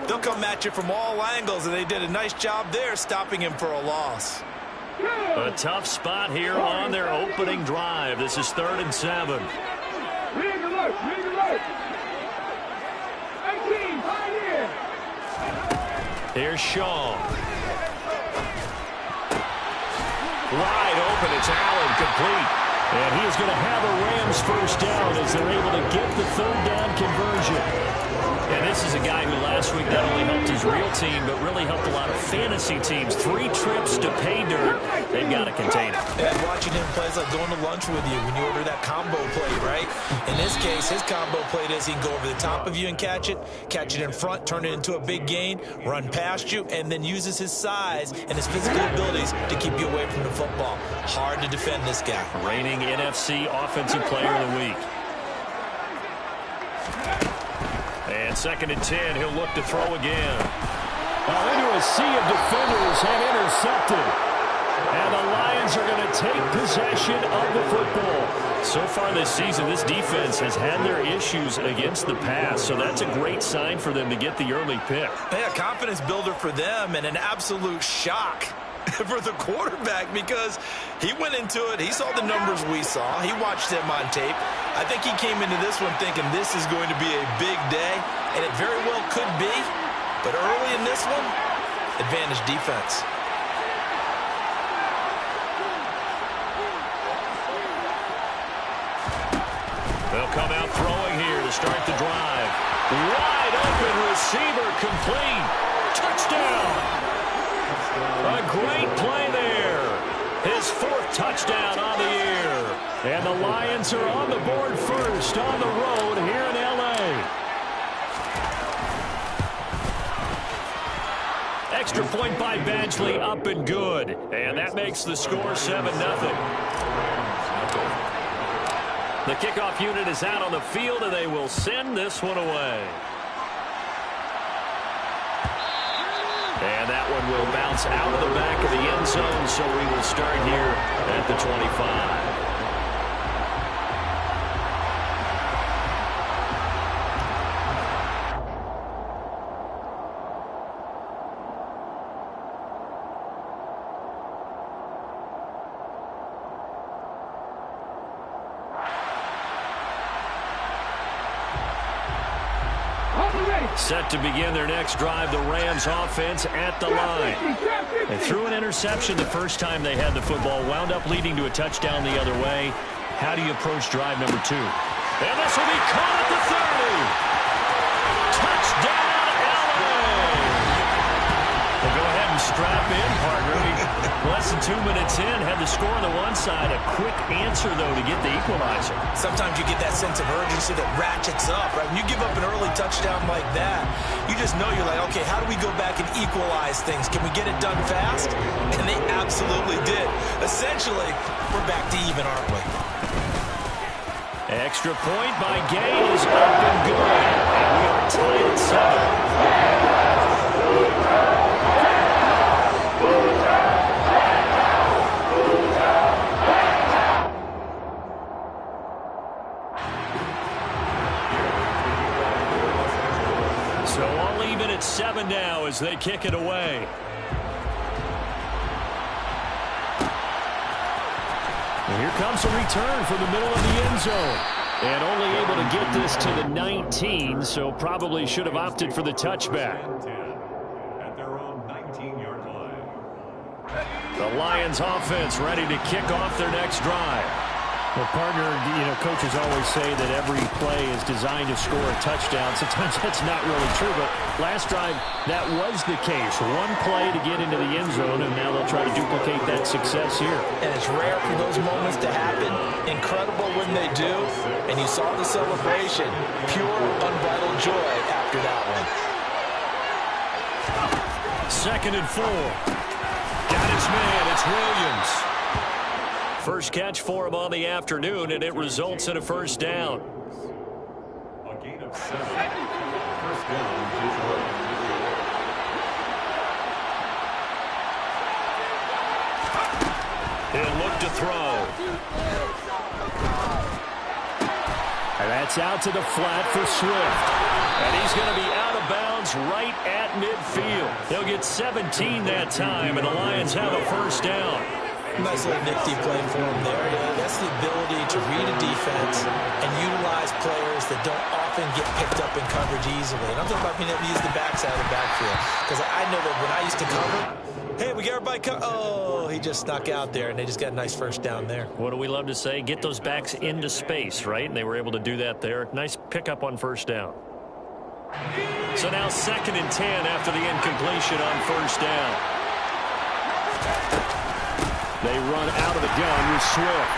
They'll come at you from all angles, and they did a nice job there stopping him for a loss. A tough spot here on their opening drive. This is 3rd and 7. Here's Shaw. Wide open. It's Allen, complete. And he is going to have a Rams first down as they're able to get the 3rd down conversion. And this is a guy who last week not only helped his real team, but really helped a lot of fantasy teams. 3 trips to pay dirt. They've got to contain him. And watching him play is like going to lunch with you when you order that combo plate, right? In this case, his combo plate is he can go over the top of you and catch it in front, turn it into a big gain, run past you, and then uses his size and his physical abilities to keep you away from the football. Hard to defend this guy. Reigning NFC Offensive Player of the Week. And 2nd and 10, he'll look to throw again. Into a sea of defenders and intercepted. And the Lions are going to take possession of the football. So far this season, this defense has had their issues against the pass, so that's a great sign for them to get the early pick. Yeah, confidence builder for them and an absolute shock for the quarterback because he went into it. He saw the numbers we saw. He watched them on tape. I think he came into this one thinking this is going to be a big day, and it very well could be. But early in this one, advantage defense. They'll come out throwing here to start the drive. Wide open receiver, complete. Touchdown. A great play there. His 4th touchdown on the year. And the Lions are on the board first on the road here in L.A. Extra point by Badgley, up and good. And that makes the score 7-0. The kickoff unit is out on the field, and they will send this one away. And that one will bounce out of the back of the end zone, so we will start here at the 25. Set to begin their next drive, the Rams offense at the line. They threw an interception the first time they had the football, wound up leading to a touchdown the other way. How do you approach drive number 2? And this will be caught at the 30. Touchdown, LA! Well, go ahead and strap in, partner. Less than 2 minutes in, had the score on the one side. A quick answer, though, to get the equalizer. Sometimes you get that sense of urgency that ratchets up, right? When you give up an early touchdown like that, you just know you're like, okay, how do we go back and equalize things? Can we get it done fast? And they absolutely did. Essentially, we're back to even, aren't we? Extra point by Gay is up and good. And we are tied at 7. So all even at 7 now as they kick it away. And here comes a return from the middle of the end zone. And only able to get this to the 19, so probably should have opted for the touchback. At their own 19-yard line. The Lions offense ready to kick off their next drive. Well, partner, coaches always say that every play is designed to score a touchdown. Sometimes that's not really true, but last drive, that was the case. One play to get into the end zone, and now they'll try to duplicate that success here. And it's rare for those moments to happen. Incredible when they do. And you saw the celebration. Pure, unbridled joy after that one. 2nd and 4. Got his man. It's Williams. First catch for him on the afternoon, and it results in a first down. A gain of 7. First down. He'll look to throw. And that's out to the flat for Swift. And he's going to be out of bounds Lions right at midfield. They'll get 17 that time, and the Lions have a first down. Nice little nifty play for him there. Yeah, that's the ability to read a defense and utilize players that don't often get picked up in coverage easily. And I'm talking about being able to use the backside of the backfield. Because I know that when I used to cover, hey, we got everybody covered. Oh, he just snuck out there, and they just got a nice first down there. What do we love to say? Get those backs into space, right? And they were able to do that there. Nice pickup on first down. So now 2nd and 10 after the incompletion on first down. They run out of the gun with Swift.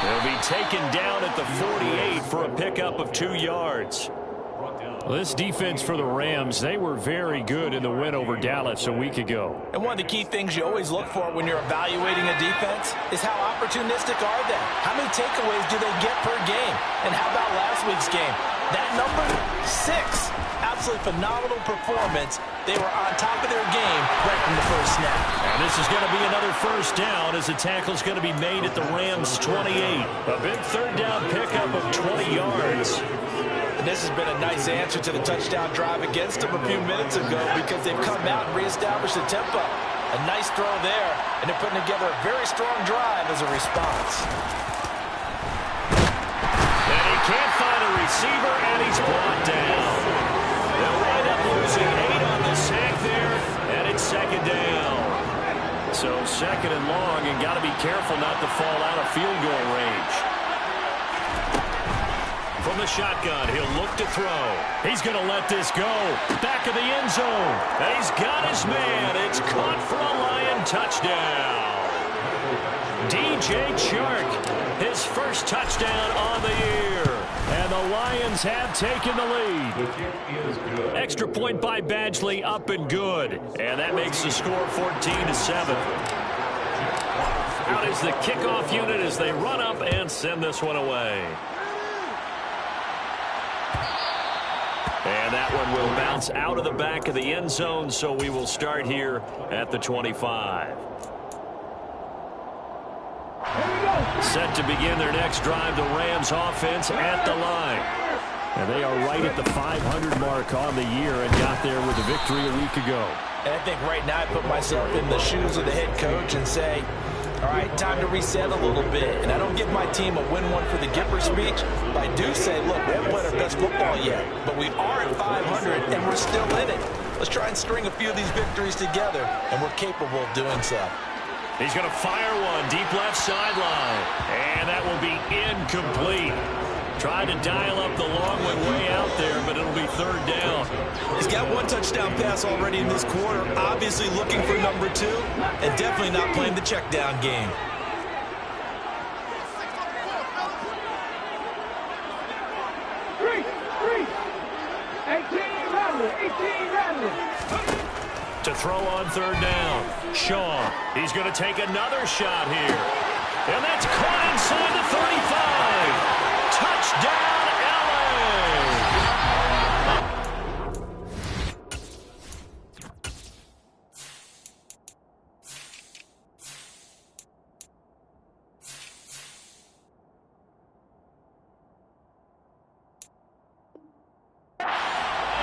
They'll be taken down at the 48 for a pickup of 2 yards. Well, this defense for the Rams, they were very good in the win over Dallas a week ago. And one of the key things you always look for when you're evaluating a defense is how opportunistic are they? How many takeaways do they get per game? And how about last week's game? That number 6. Absolutely phenomenal performance. They were on top of their game right from the first snap. And this is going to be another first down as the tackle's going to be made at the Rams 28. A big 3rd down pickup of 20 yards. And this has been a nice answer to the touchdown drive against them a few minutes ago because they've come out and reestablished the tempo. A nice throw there, and they're putting together a very strong drive as a response. And he can't find a receiver, and he's brought down. They'll wind up losing 8 on the sack there, and it's 2nd down. So 2nd and long, and got to be careful not to fall out of field goal range. From the shotgun, he'll look to throw. He's going to let this go. Back of the end zone. And he's got his man. It's caught for a Lion touchdown. DJ Chark, his first touchdown on the year. And the Lions have taken the lead. Extra point by Badgley, up and good. And that makes the score 14-7. Out is the kickoff unit as they run up and send this one away. And that one will bounce out of the back of the end zone, so we will start here at the 25. Set to begin their next drive, the Rams offense at the line. And they are right at the 500 mark on the year and got there with a victory a week ago. And I think right now I put myself in the shoes of the head coach and say, all right, time to reset a little bit. And I don't give my team a win one for the Gipper speech, but I do say, look, we haven't played our best football yet, but we are at 500 and we're still in it. Let's try and string a few of these victories together, and we're capable of doing so. He's going to fire one deep left sideline, and that will be incomplete. Tried to dial up the long one way out there, but it'll be 3rd down. He's got 1 touchdown pass already in this quarter, obviously looking for number 2, and definitely not playing the check down game. To throw on 3rd down, Shaw. He's going to take another shot here. And that's caught inside the 35. Touchdown, LA!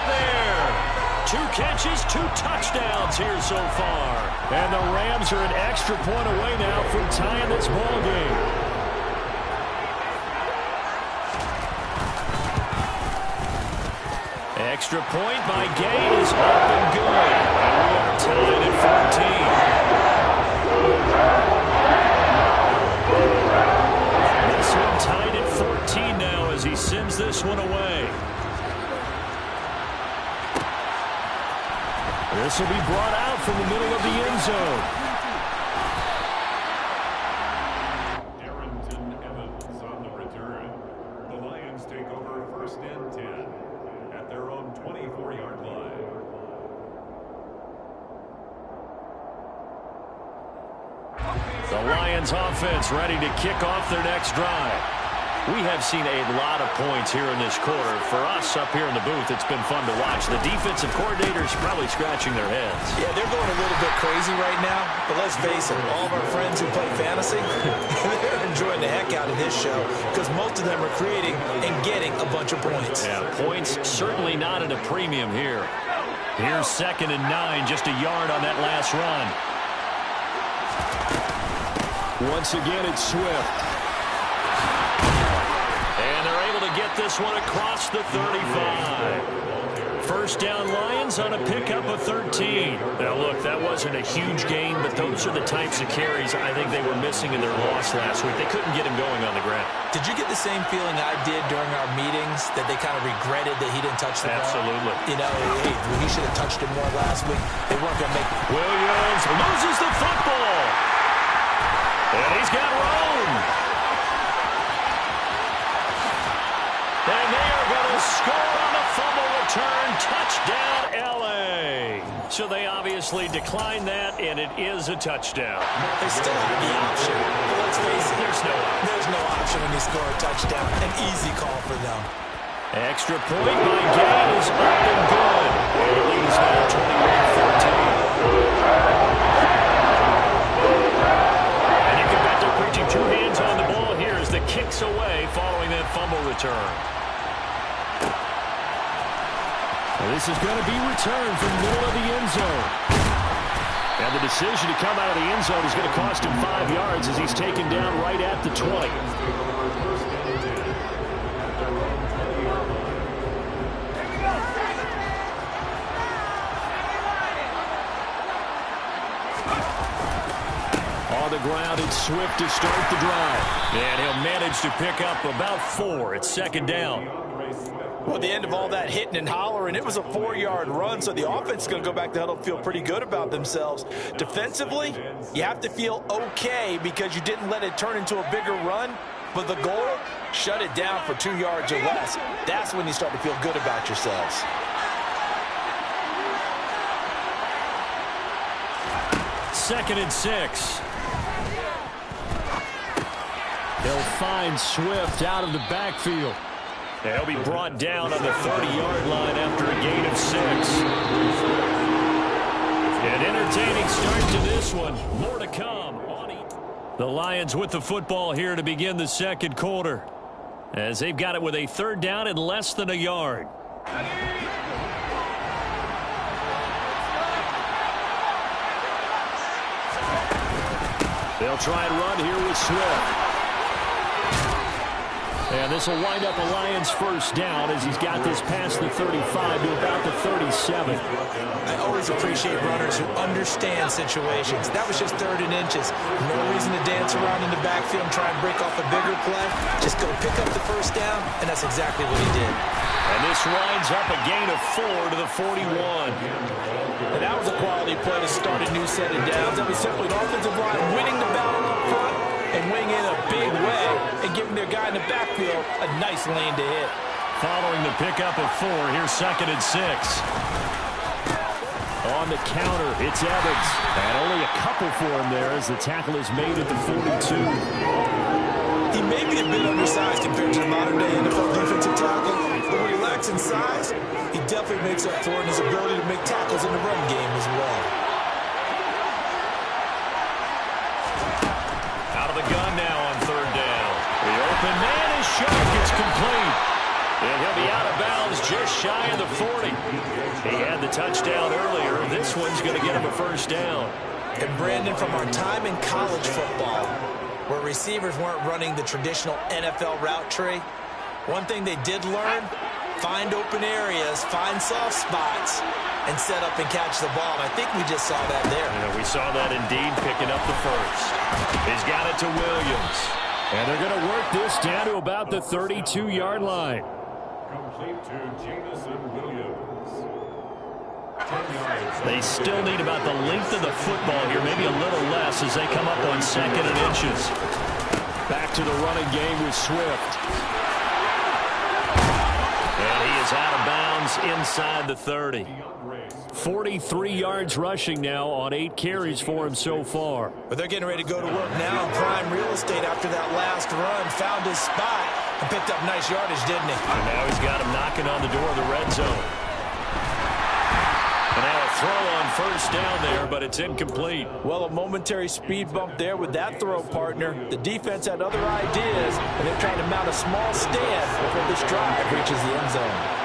There. 2 catches, 2 touchdowns here so far. And the Rams are an extra point away now from tying this ball game. Extra point by Gay is up and good. And we are tied at 14. This one tied at 14 now as he sends this one away. This will be brought out from the middle of the end zone. Darrington Evans on the return. The Lions take over 1st and 10 at their own 24-yard line. The Lions offense ready to kick off their next drive. We have seen a lot of points here in this quarter. For us up here in the booth, it's been fun to watch. The defensive coordinators probably scratching their heads. Yeah, they're going a little bit crazy right now, but let's face it, all of our friends who play fantasy, they're enjoying the heck out of this show because most of them are creating and getting a bunch of points. Yeah, points certainly not at a premium here. Here's 2nd and 9, just a yard on that last run. Once again, it's Swift. And they're able to get this one across the 35. First down Lions on a pickup of 13. Now, look, that wasn't a huge gain, but those are the types of carries I think they were missing in their loss last week. They couldn't get him going on the ground. Did you get the same feeling I did during our meetings, that they kind of regretted that he didn't touch the ball? Absolutely. You know, hey, he should have touched it more last week. They weren't going to make... Williams loses the football. And he's got Rome. And they are going to score on the fumble return. Touchdown, L.A. So they obviously declined that, and it is a touchdown. They still have the option. But let's face it, there's no option when you score a touchdown. An easy call for them. Extra point by Gay is up and good. And it leads now 21-14. And you can bet they're preaching two hands on the ball here as the kick's away following that fumble return. This is going to be returned from the middle of the end zone. And the decision to come out of the end zone is going to cost him 5 yards as he's taken down right at the 20. On the ground, it's Swift to start the drive. And he'll manage to pick up about 4. It's 2nd down. Well, at the end of all that hitting and hollering, it was a 4-yard run, so the offense is going to go back to huddle and feel pretty good about themselves. Defensively, you have to feel okay because you didn't let it turn into a bigger run, but the goal, shut it down for 2 yards or less. That's when you start to feel good about yourselves. Second and 6. They'll find Swift out of the backfield. He'll be brought down on the 30-yard line after a gain of 6. An entertaining start to this one. More to come. The Lions with the football here to begin the second quarter, as they've got it with a 3rd down and less than a yard. They'll try and run here with Swift. And this will wind up a Lions first down as he's got this past the 35 to about the 37. I always appreciate runners who understand situations. That was just 3rd and inches. No reason to dance around in the backfield and try and break off a bigger play. Just go pick up the first down, and that's exactly what he did. And this winds up a gain of 4 to the 41. And that was a quality play to start a new set of downs. That was simply an offensive line winning the battle up front and winning in a big way and giving their guy in the backfield a nice lane to hit. Following the pickup of 4, here's 2nd and 6. On the counter, it's Evans. And only a couple for him there as the tackle is made at the 42. He may be a bit undersized compared to the modern-day NFL defensive tackle, but when he lacks in size, he definitely makes up for it in his ability to make tackles in the run game as well. Out of the gun now on 3rd down. The open man is short. It's complete. And he'll be out of bounds just shy of the 40. He had the touchdown earlier. This one's going to get him a first down. And Brandon, from our time in college football, where receivers weren't running the traditional NFL route tree, one thing they did learn, find open areas, find soft spots, and set up and catch the ball. And I think we just saw that there. Yeah, we saw that indeed, picking up the first. He's got it to Williams. And they're going to work this down to about the 32-yard line. Complete to Jamison Williams. They still need about the length of the football here, maybe a little less as they come up on 2nd and inches. Back to the running game with Swift. And he is out of bounds inside the 30. 43 yards rushing now on 8 carries for him so far. But they're getting ready to go to work now in prime real estate after that last run. Found his spot and picked up nice yardage, didn't he? And now he's got him knocking on the door of the red zone. And now a throw on first down there, but it's incomplete. Well, a momentary speed bump there with that throw, partner. The defense had other ideas, and they're trying to mount a small stand before this drive reaches the end zone.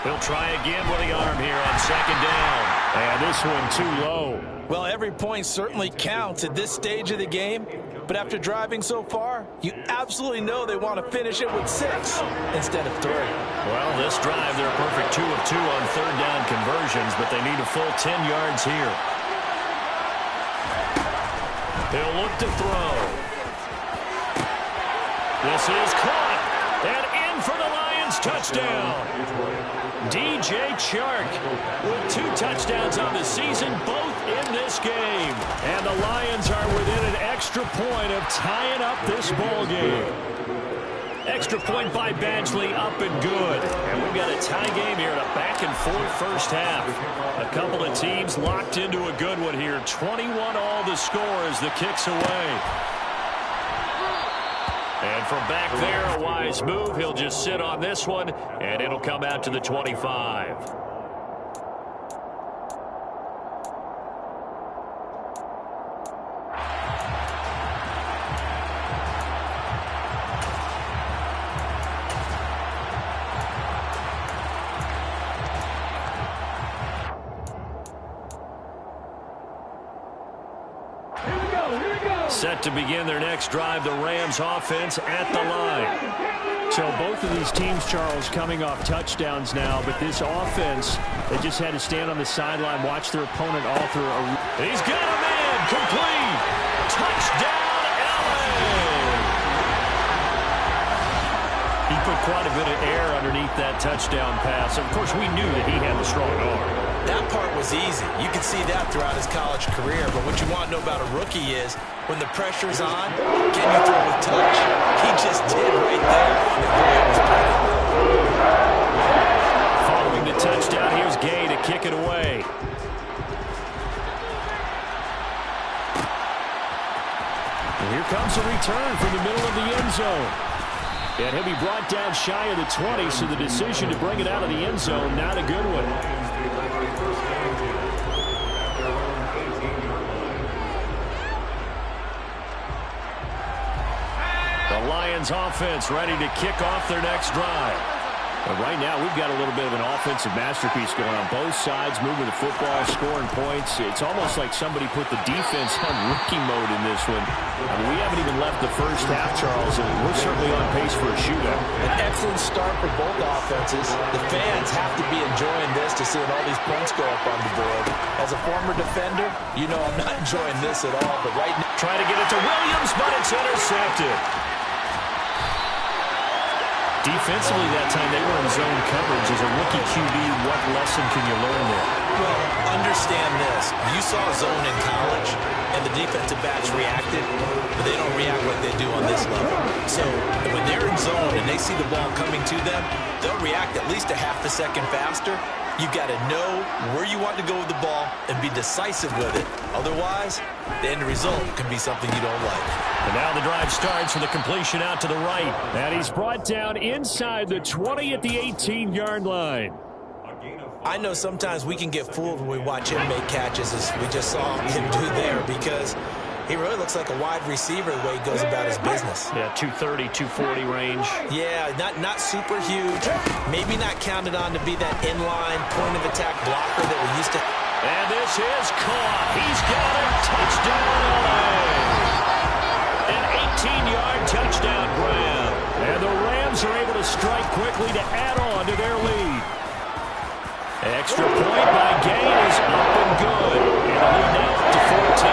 He'll try again with the arm here on second down. And this one too low. Well, every point certainly counts at this stage of the game. But after driving so far, you absolutely know they want to finish it with 6 instead of 3. Well, this drive, they're a perfect 2 of 2 on third down conversions, but they need a full 10 yards here. He'll look to throw. This is caught. And in for the Lions touchdown. DJ Chark with 2 touchdowns on the season, both in this game. And the Lions are within an extra point of tying up this ball game. Extra point by Badgley, up and good. And we've got a tie game here in a back-and-forth first half. A couple of teams locked into a good one here. 21 all the score as the kick's away. And from back there, a wise move. He'll just sit on this one, and it'll come out to the 25. Set to begin their next drive, the Rams offense at the line. So both of these teams, Charles, coming off touchdowns now, but this offense, they just had to stand on the sideline, watch their opponent all through a... He's got a man, complete. Touchdown, Allen. He put quite a bit of air underneath that touchdown pass. Of course, we knew that he had the strong arm. That part was easy. You could see that throughout his college career. But what you want to know about a rookie is when the pressure's on, can you throw with touch? He just did right there. And boy, it was pretty. Following the touchdown, here's Gay to kick it away. And here comes a return from the middle of the end zone. And he'll be brought down shy of the 20, so the decision to bring it out of the end zone, not a good one. The Lions offense ready to kick off their next drive. And right now, we've got a little bit of an offensive masterpiece going on both sides, moving the football, scoring points. It's almost like somebody put the defense on rookie mode in this one. I mean, we haven't even left the first half, Charles, and we're certainly on pace for a shootout. An excellent start for both offenses. The fans have to be enjoying this to seeing all these points go up on the board. As a former defender, you know I'm not enjoying this at all. But right now, trying to get it to Williams, but it's intercepted. Defensively that time, they were in zone coverage. As a rookie QB, what lesson can you learn there? Well, understand this. You saw zone in college, and the defensive backs reacted, but they don't react like they do on this level. So when they're in zone and they see the ball coming to them, they'll react at least a half a second faster. You've got to know where you want to go with the ball and be decisive with it. Otherwise, the end result can be something you don't like. And now the drive starts with a completion out to the right. And he's brought down inside the 20 at the 18-yard line. I know sometimes we can get fooled when we watch him make catches, as we just saw him do there, because he really looks like a wide receiver the way he goes about his business. Yeah, 230, 240 range. Yeah, not super huge. Maybe not counted on to be that inline point-of-attack blocker that we used to. And this is caught. He's got it. Touchdown, LA. An 18-yard touchdown grab. And the Rams are able to strike quickly to add on to their lead. Extra point by Gay is up and good. And the lead now up to 14.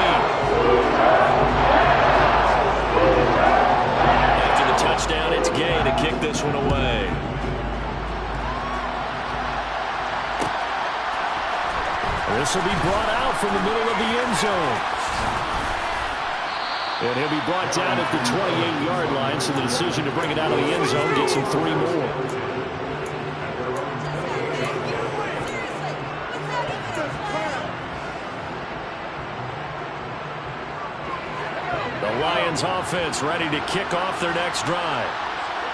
After the touchdown, it's Gay to kick this one away. This will be brought out from the middle of the end zone. And he'll be brought down at the 28-yard line, so the decision to bring it out of the end zone gets him 3 more. The Lions offense ready to kick off their next drive.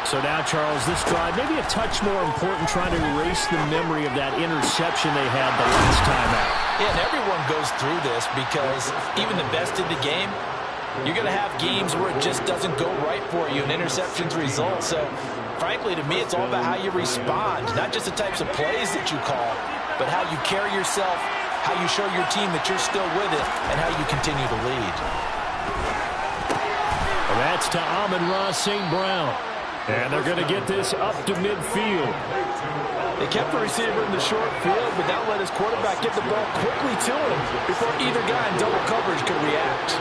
So now, Charles, this drive maybe a touch more important, trying to erase the memory of that interception they had the last time out. Yeah, and everyone goes through this because even the best in the game, you're going to have games where it just doesn't go right for you and interceptions result. So Frankly, to me, it's all about how you respond, not just the types of plays that you call, but how you carry yourself, how you show your team that you're still with it, and how you continue to lead. That's to Amon-Ra St. Brown. And they're going to get this up to midfield. They kept the receiver in the short field, but now let his quarterback get the ball quickly to him before either guy in double coverage could react.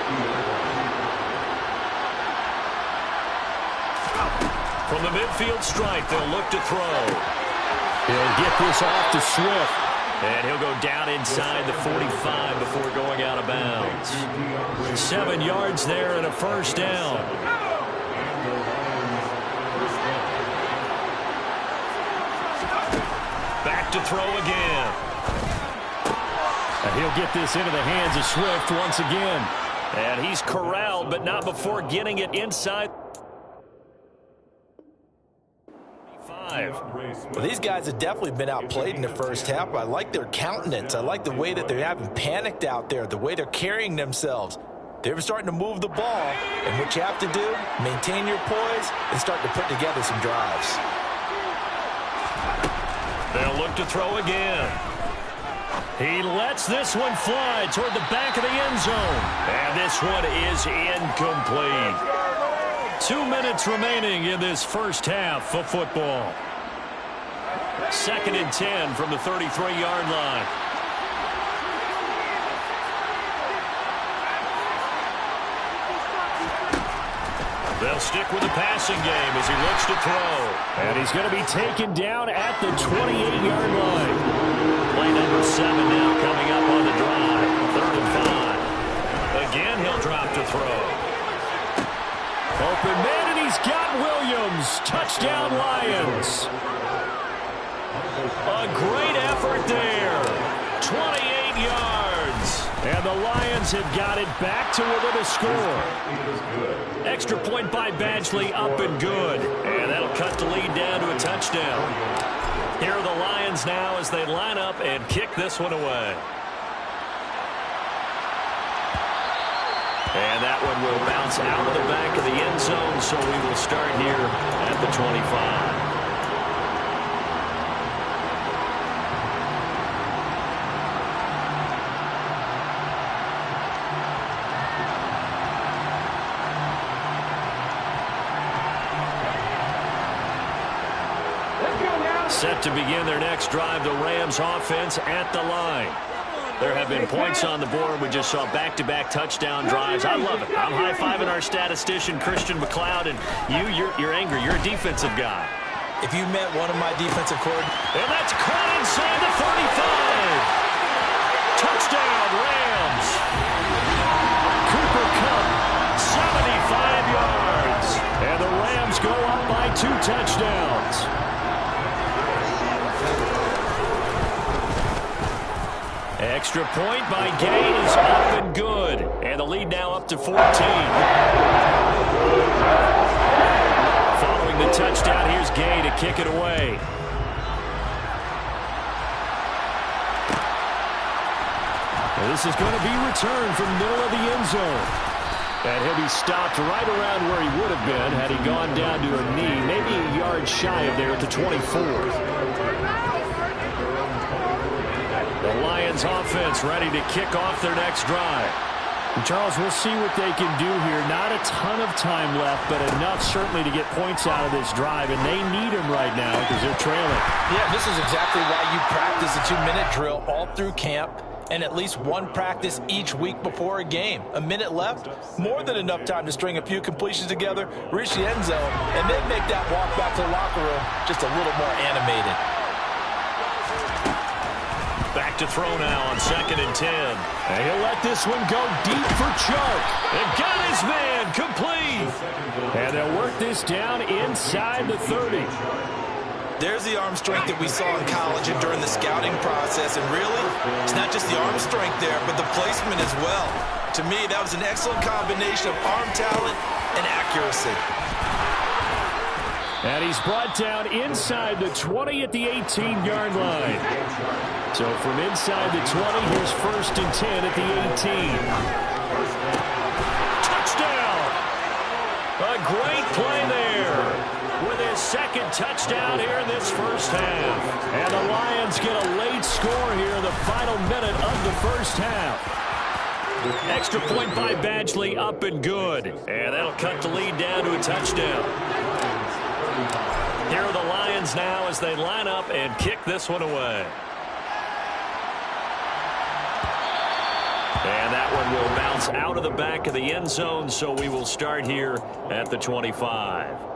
From the midfield stripe, they'll look to throw. He'll get this off to Swift. And he'll go down inside the 45 before going out of bounds. 7 yards there and a first down. Back to throw again. And he'll get this into the hands of Swift once again. And he's corralled, but not before getting it inside. Well, these guys have definitely been outplayed in the first half. I like their countenance. I like the way that they haven't panicked out there, the way they're carrying themselves. They're starting to move the ball, and what you have to do, maintain your poise and start to put together some drives. They'll look to throw again. He lets this one fly toward the back of the end zone. And this one is incomplete. 2 minutes remaining in this first half of football. 2nd and 10 from the 33-yard line. They'll stick with the passing game as he looks to throw. And he's going to be taken down at the 28-yard line. Play number 7 now coming up on the drive. 3rd and 5. Again, he'll drop to throw. Open man, and he's got Williams. Touchdown, Lions. A great effort there. 28 yards. And the Lions have got it back to within a score. Extra point by Badgley, up and good. And that'll cut the lead down to a touchdown. Here are the Lions now as they line up and kick this one away. And that one will bounce out of the back of the end zone, so we will start here at the 25. Set to begin their next drive, the Rams offense at the line. There have been points on the board. We just saw back-to-back touchdown drives. I love it. I'm high-fiving our statistician, Christian McLeod, and you're angry. You're a defensive guy. If you met one of my defensive coordinators. And that's caught inside the 35. Touchdown, Rams. Cooper Kupp, 75 yards. And the Rams go up by 2 touchdowns. Extra point by Gay is up and good. And the lead now up to 14. Following the touchdown, here's Gay to kick it away. And this is going to be returned from the middle of the end zone. And he'll be stopped right around where he would have been had he gone down to a knee, maybe a yard shy of there at the 24. The Lions offense ready to kick off their next drive. And Charles, we'll see what they can do here. Not a ton of time left, but enough certainly to get points out of this drive, and they need them right now because they're trailing. Yeah, this is exactly why you practice a 2-minute drill all through camp and at least one practice each week before a game. A minute left, more than enough time to string a few completions together, reach the end zone, and then make that walk back to the locker room just a little more animated. Back to throw now on 2nd and 10. And he'll let this one go deep for Chark. And got his man complete. And they'll work this down inside the 30. There's the arm strength that we saw in college and during the scouting process. And really, it's not just the arm strength there, but the placement as well. To me, that was an excellent combination of arm talent and accuracy. And he's brought down inside the 20 at the 18-yard line. So from inside the 20, here's 1st and 10 at the 18. Touchdown! A great play there with his second touchdown here in this first half. And the Lions get a late score here in the final minute of the first half. Extra point by Badgley, up and good. And that'll cut the lead down to a touchdown. Here are the Lions now as they line up and kick this one away. And that one will bounce out of the back of the end zone, so we will start here at the 25.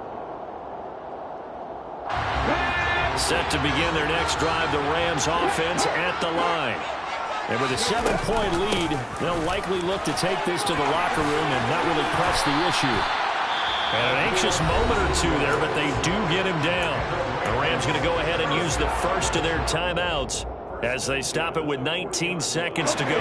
Set to begin their next drive, the Rams offense at the line. And with a 7-point lead, they'll likely look to take this to the locker room and not really press the issue. And an anxious moment or two there, but they do get him down. The Rams going to go ahead and use the first of their timeouts as they stop it with 19 seconds to go.